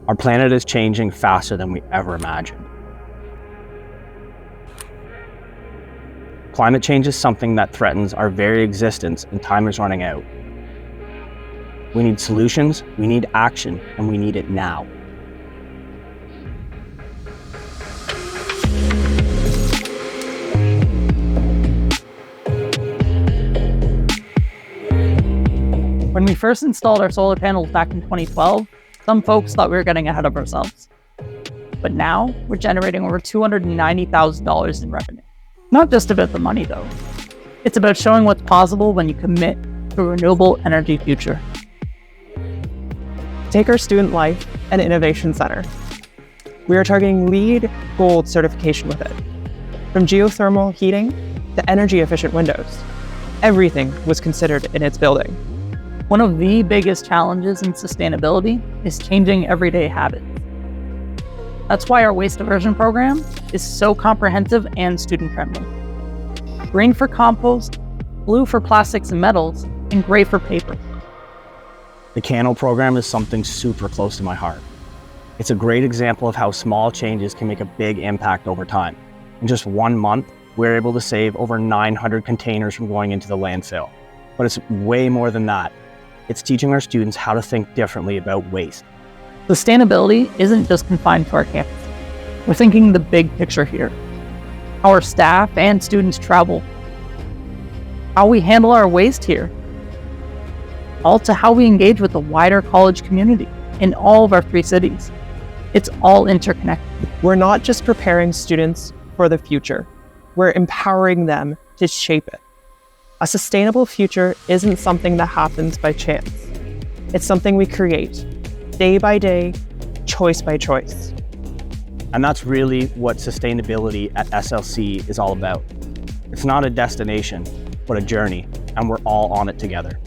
Our planet is changing faster than we ever imagined. Climate change is something that threatens our very existence, and time is running out. We need solutions, we need action, and we need it now. When we first installed our solar panels back in 2012, some folks thought we were getting ahead of ourselves. But now, we're generating over $290,000 in revenue. Not just about the money, though. It's about showing what's possible when you commit to a renewable energy future. Take our Student Life and Innovation Center. We are targeting LEED Gold certification with it. From geothermal heating to energy-efficient windows, everything was considered in its building. One of the biggest challenges in sustainability is changing everyday habits. That's why our waste diversion program is so comprehensive and student-friendly. Green for compost, blue for plastics and metals, and gray for paper. The Cano program is something super close to my heart. It's a great example of how small changes can make a big impact over time. In just 1 month, we're able to save over 900 containers from going into the landfill. But it's way more than that. It's teaching our students how to think differently about waste. Sustainability isn't just confined to our campus. We're thinking the big picture here. How our staff and students travel. How we handle our waste here. All to how we engage with the wider college community in all of our 3 cities. It's all interconnected. We're not just preparing students for the future. We're empowering them to shape it. A sustainable future isn't something that happens by chance. It's something we create, day by day, choice by choice. And that's really what sustainability at SLC is all about. It's not a destination, but a journey, and we're all on it together.